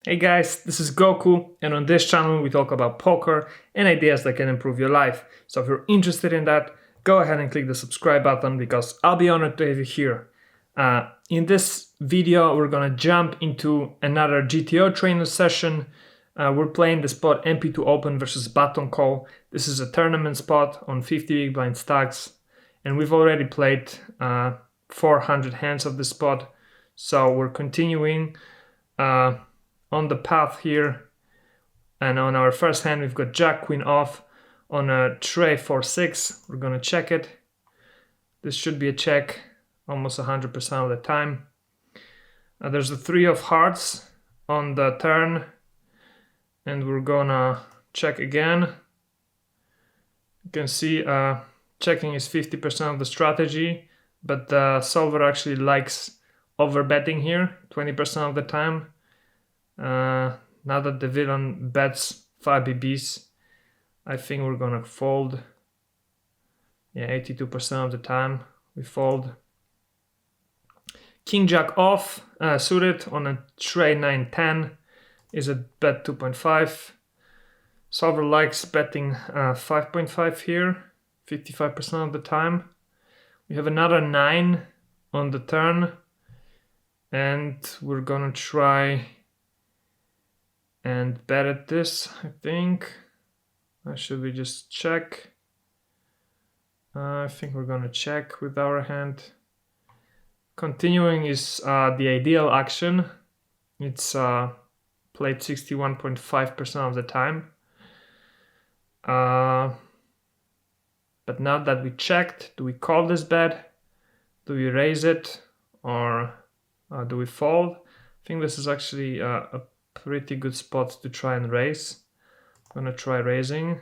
Hey guys, this is Goku, and on this channel we talk about poker and ideas that can improve your life. So if you're interested in that, go ahead and click the subscribe button because I'll be honored to have you here. In this video, we're gonna jump into another GTO trainer session. We're playing the spot MP2 Open versus Button Call. This is a tournament spot on 50 big blind stacks, and we've already played 400 hands of this spot. So we're continuing on the path here, and on our first hand we've got Jack Queen off on a tray 4-6. We're gonna check it. This should be a check almost 100% of the time. There's a 3 of hearts on the turn, and we're gonna check again. You can see checking is 50% of the strategy, but the solver actually likes overbetting here 20% of the time. Now that the villain bets 5 BBs, I think we're gonna fold. Yeah, 82% of the time we fold. King Jack off, suited on a tray 9-10 is a bet 2.5. Solver likes betting 5.5 here, 55% of the time. We have another 9 on the turn, and we're gonna try and bet at this, I think. Should we just check? I think we're gonna check with our hand. Continuing is the ideal action. It's played 61.5% of the time. But now that we checked, do we call this bet? Do we raise it? Or do we fold? I think this is actually a pretty good spot to try and raise. I'm gonna try raising.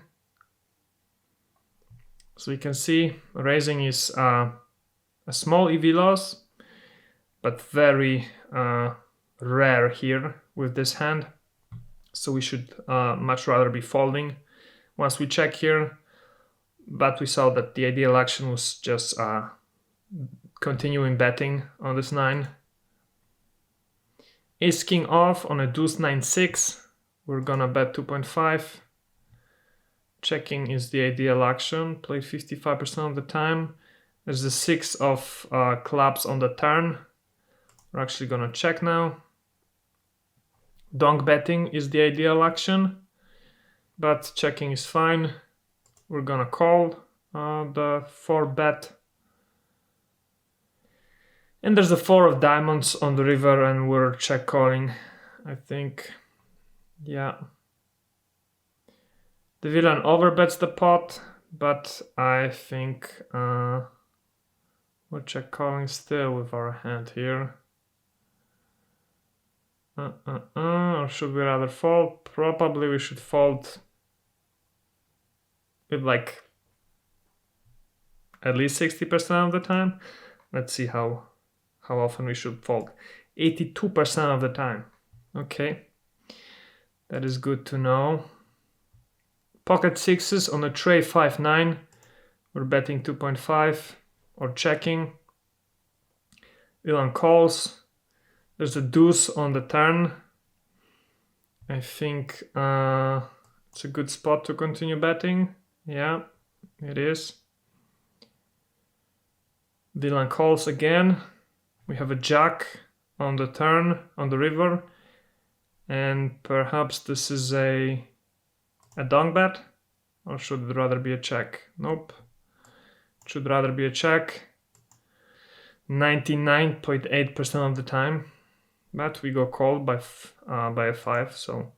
So you can see raising is a small EV loss, but very rare here with this hand. So we should much rather be folding once we check here. But we saw that the ideal action was just continuing betting on this 9. Ace King off on a deuce 9-6. We're gonna bet 2.5. Checking is the ideal action, played 55% of the time. There's a 6 of clubs on the turn. We're actually gonna check now. Donk betting is the ideal action, but checking is fine. We're gonna call the 4 bet. And there's a 4 of diamonds on the river, and we're check calling, I think. Yeah. The villain overbets the pot, but I think we're check calling still with our hand here. Or should we rather fold? Probably we should fold with like at least 60% of the time. Let's see how often we should fold. 82% of the time. Okay, that is good to know. Pocket sixes on a tray 5-9. We're betting 2.5 or checking. Villain calls. There's a deuce on the turn. I think it's a good spot to continue betting. Yeah, it is. Villain calls again. We have a jack on the turn, on the river, and perhaps this is a donk bet, or should it rather be a check? Nope, it should rather be a check. 99.8% of the time, but we go called by a 5, so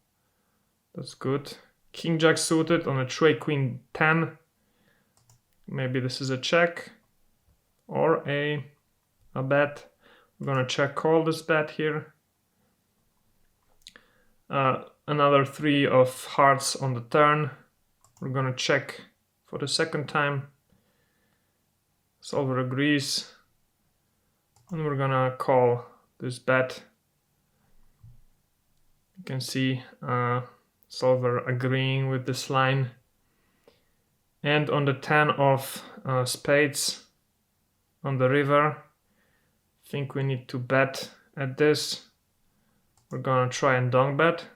that's good. King Jack suited on a tray Queen 10. Maybe this is a check or a bet. We're gonna check call this bet here. Another 3 of hearts on the turn. We're gonna check for the second time. Solver agrees, and we're gonna call this bet. You can see solver agreeing with this line. And on the 10 of spades on the river, I think we need to bet at this. We're gonna try and donk bet.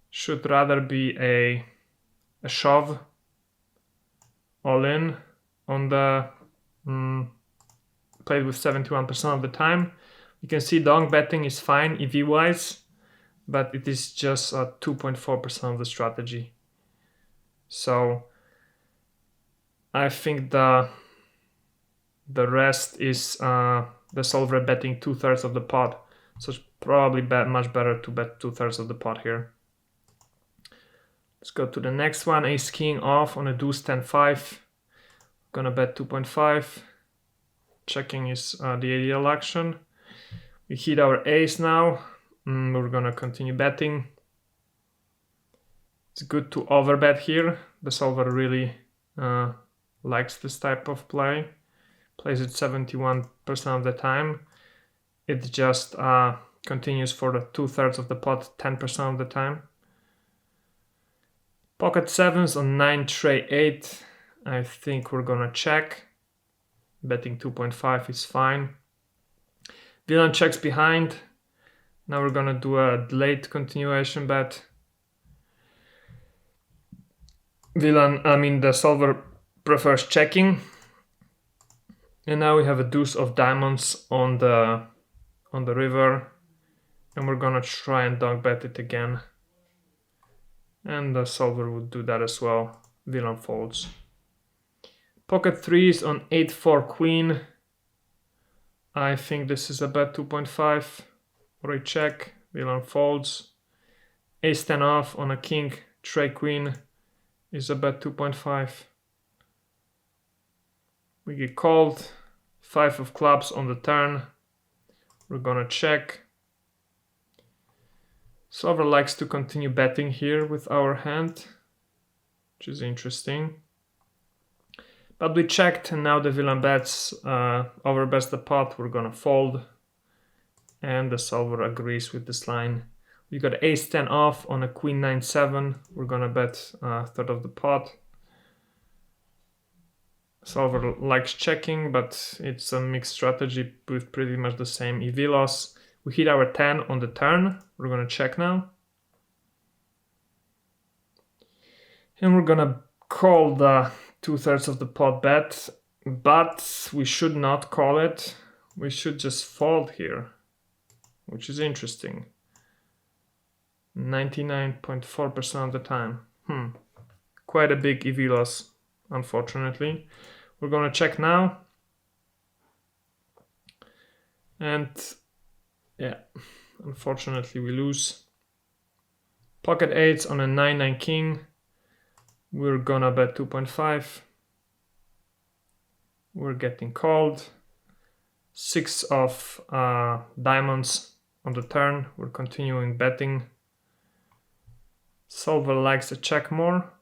Should rather be a shove. All in on the played with 71% of the time. You can see donk betting is fine EV wise, but it is just 2.4% of the strategy. So I think the rest is the solver betting 2/3 of the pot. So it's probably much better to bet 2/3 of the pot here. Let's go to the next one. Ace king off on a deuce 10-5. Gonna bet 2.5. Checking is the ideal action. We hit our ace now. We're gonna continue betting. It's good to overbet here. The solver really likes this type of play. Plays it 71% of the time. It just continues for the 2/3 of the pot 10% of the time. Pocket sevens on 9 tray 8. I think we're gonna check. Betting 2.5 is fine. Villain checks behind. Now we're gonna do a late continuation bet. The solver prefers checking. And now we have a deuce of diamonds on the river. And we're gonna try and donk bet it again. And the solver would do that as well. Villain folds. Pocket threes on 8-4 queen. I think this is a bet 2.5. Or a check. Villain folds. Ace 10 off on a king tray queen is a bet 2.5. We get called. 5 of clubs on the turn. We're gonna check. Solver likes to continue betting here with our hand, which is interesting. But we checked and now the villain bets, overbets the pot, we're gonna fold. And the solver agrees with this line. We got ace 10 off on a queen 9-7. We're gonna bet 1/3 of the pot. Solver likes checking, but it's a mixed strategy with pretty much the same EV loss. We hit our 10 on the turn. We're gonna check now. And we're gonna call the 2/3 of the pot bet, but we should not call it. We should just fold here, which is interesting. 99.4% of the time. Quite a big EV loss, unfortunately. We're gonna check now. And yeah, unfortunately we lose. Pocket eights on a 9-9 king. We're gonna bet 2.5. We're getting called. 6 of diamonds on the turn. We're continuing betting. Solver likes a check more.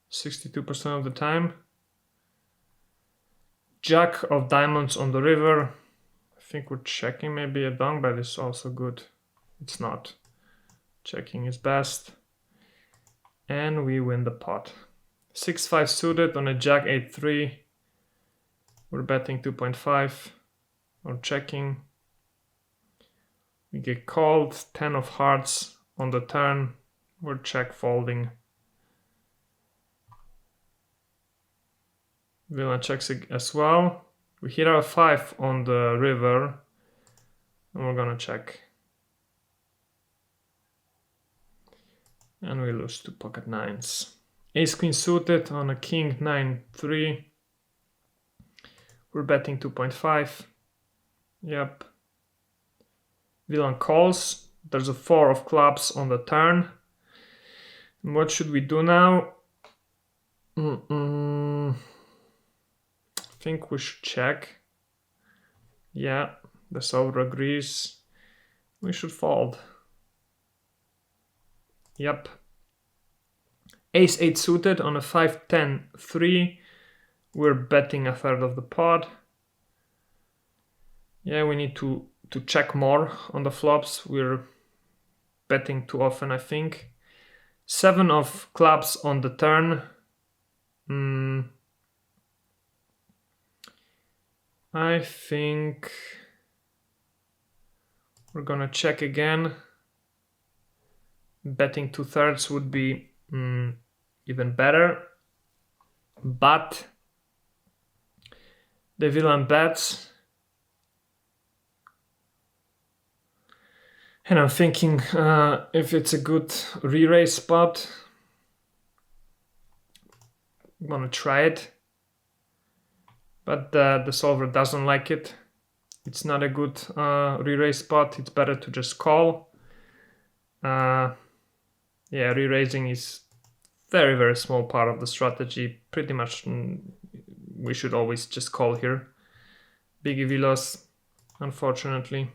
62% of the time. Jack of diamonds on the river. I think we're checking. Maybe a donk bet is also good. It's not. Checking is best. And we win the pot. 6-5 suited on a jack 8-3. We're betting 2.5 or checking. We get called. 10 of hearts on the turn. We're check folding. Villain checks as well. We hit our 5 on the river. And we're gonna check. And we lose to pocket nines. Ace queen suited on a king 9-3. We're betting 2.5. Yep. Villain calls. There's a 4 of clubs on the turn. And what should we do now? I think we should check. Yeah, the solver agrees. We should fold. Yep. Ace 8 suited on a 5-10-3. We're betting 1/3 of the pot. Yeah, we need to check more on the flops. We're betting too often, I think. 7 of clubs on the turn. I think We're gonna check again. Betting 2/3 would be even better, but the villain bets, and I'm thinking if it's a good re-raise spot, I'm gonna try it, but the solver doesn't like it. It's not a good re-raise spot. It's better to just call. Yeah, re-raising is very, very small part of the strategy. Pretty much we should always just call here. Big EV loss, unfortunately.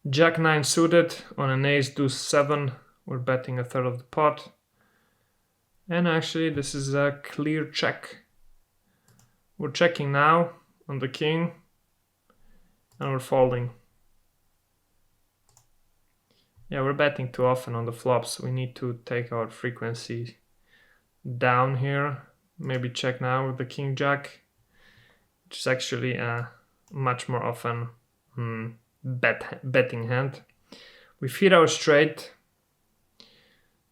Jack 9 suited on an ace deuce 7. We're betting 1/3 of the pot. And actually this is a clear check. We're checking now on the king and we're folding. Yeah, we're betting too often on the flops. We need to take our frequency down here. Maybe check now with the king jack, which is actually a much more often betting hand. We've hit our straight,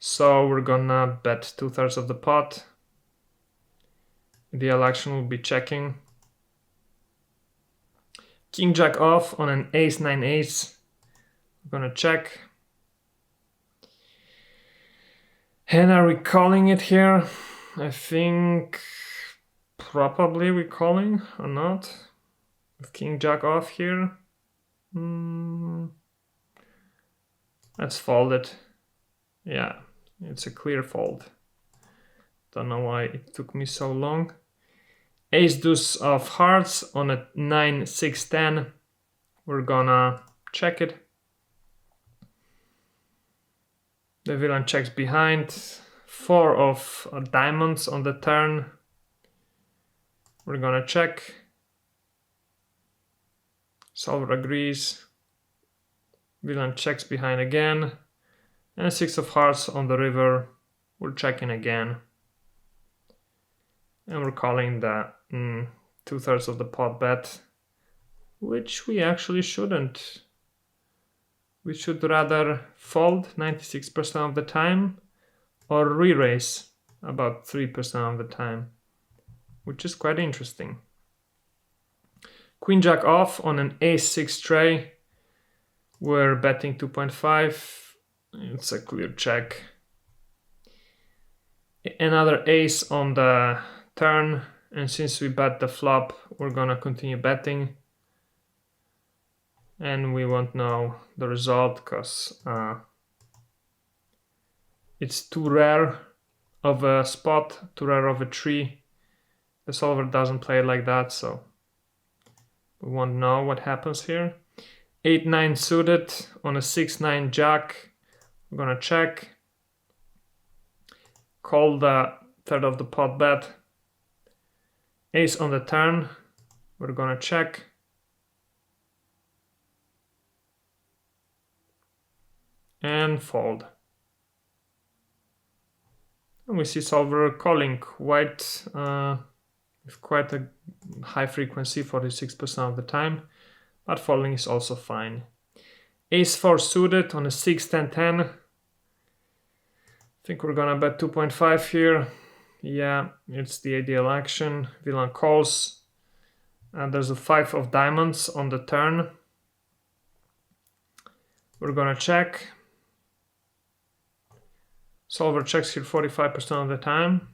so we're gonna bet 2/3 of the pot. Ideal action will be checking. King jack off on an ace 9 ace. We're gonna check. And are we calling it here? I think probably we're calling or not. With king jack off here. Let's fold it. Yeah, it's a clear fold. Don't know why it took me so long. Ace deuce of hearts on a 9 6 10. We're gonna check it. The villain checks behind. 4 of diamonds on the turn. We're gonna check. Solver agrees. Villain checks behind again. And 6 of hearts on the river. We're checking again. And we're calling the 2/3 of the pot bet, which we actually shouldn't. We should rather fold 96% of the time or re-raise about 3% of the time, which is quite interesting. Queen jack off on an ace 6 tray. We're betting 2.5. It's a clear check. Another ace on the turn, and since we bet the flop, we're gonna continue betting. And we won't know the result because it's too rare of a spot, too rare of a tree. The solver doesn't play it like that, so we won't know what happens here. 8-9 suited on a 6-9 jack. We're gonna check. Call the 1/3 of the pot bet. Ace on the turn. We're gonna check. And fold. And we see solver calling with quite a high frequency, 46% of the time, but folding is also fine. Ace 4 suited on a 6-10-10. I think we're gonna bet 2.5 here. Yeah, it's the ideal action. Villain calls. And there's a 5 of diamonds on the turn. We're gonna check. Solver checks here 45% of the time.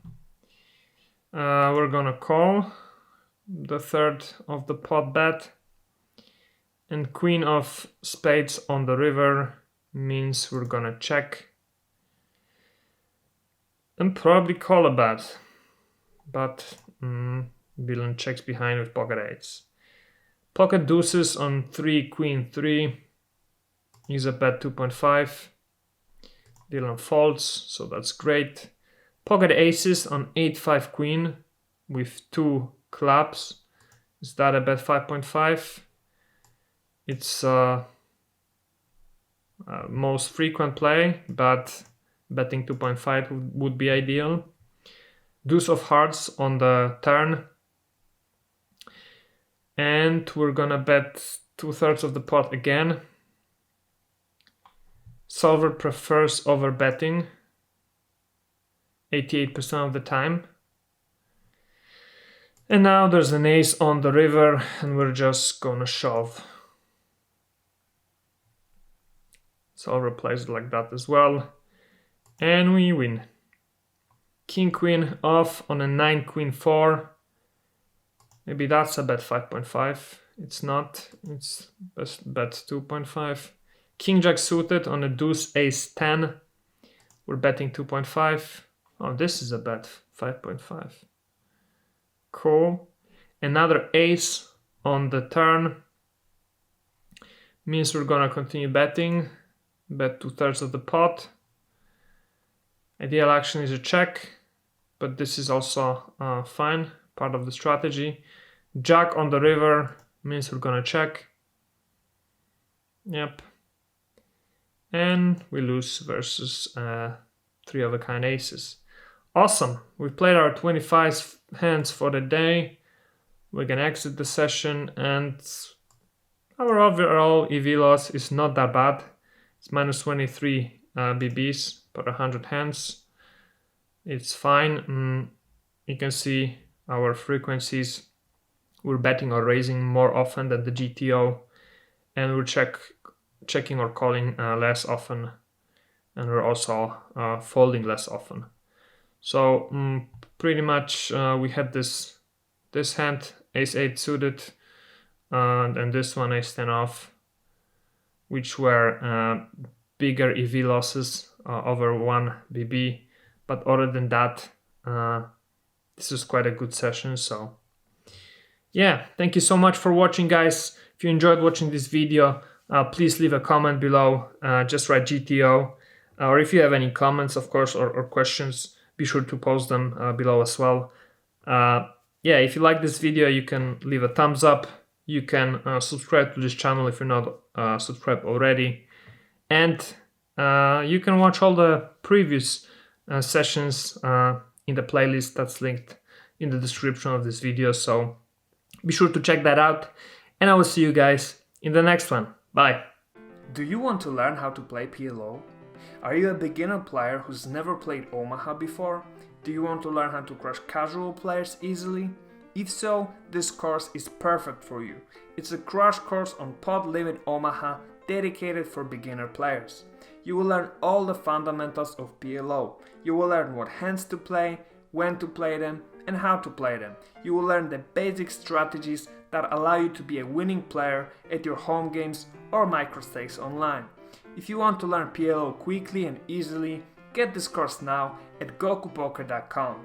We're gonna call the 1/3 of the pot bet. And queen of spades on the river means we're gonna check. And probably call a bet. But villain checks behind with pocket eights. Pocket deuces on 3, queen 3. Is a bet 2.5. Villain folds, so that's great. Pocket aces on 8-5 queen with 2 clubs. Is that a bet 5.5? It's most frequent play, but betting 2.5 would be ideal. Deuce of hearts on the turn. And we're gonna bet 2/3 of the pot again. Solver prefers overbetting 88% of the time. And now there's an ace on the river and we're just gonna shove. Solver plays it like that as well. And we win. King Queen off on a 9 Queen 4. Maybe that's a bet 5.5. It's not. It's best bet 2.5. King Jack suited on a deuce ace 10. We're betting 2.5. Oh, this is a bet 5.5. Cool. Another ace on the turn. Means we're gonna continue betting. Bet 2/3 of the pot. Ideal action is a check, but this is also fine, part of the strategy. Jack on the river means we're gonna check. Yep. And we lose versus 3 of a kind aces. Awesome. We played our 25 hands for the day. We're gonna exit the session and our overall EV loss is not that bad. It's minus 23 BBs per 100 hands. It's fine. You can see our frequencies. We're betting or raising more often than the GTO, and we're checking or calling less often, and we're also folding less often. So pretty much we had this hand ace 8 suited, and this one ace 10 off, which were bigger EV losses over 1 BB. But other than that, this was quite a good session. So yeah, thank you so much for watching, guys. If you enjoyed watching this video, please leave a comment below. Just write GTO, or if you have any comments, of course, or questions, be sure to post them below as well. Yeah, if you like this video, you can leave a thumbs up. You can subscribe to this channel if you're not subscribed already. And you can watch all the previous sessions in the playlist that's linked in the description of this video. So be sure to check that out. And I will see you guys in the next one. Bye. Do you want to learn how to play PLO? Are you a beginner player who's never played Omaha before? Do you want to learn how to crush casual players easily? If so, this course is perfect for you. It's a crash course on Pot Limit Omaha dedicated for beginner players. You will learn all the fundamentals of PLO. You will learn what hands to play, when to play them, and how to play them. You will learn the basic strategies that allow you to be a winning player at your home games or microstakes online. If you want to learn PLO quickly and easily, get this course now at gokupoker.com.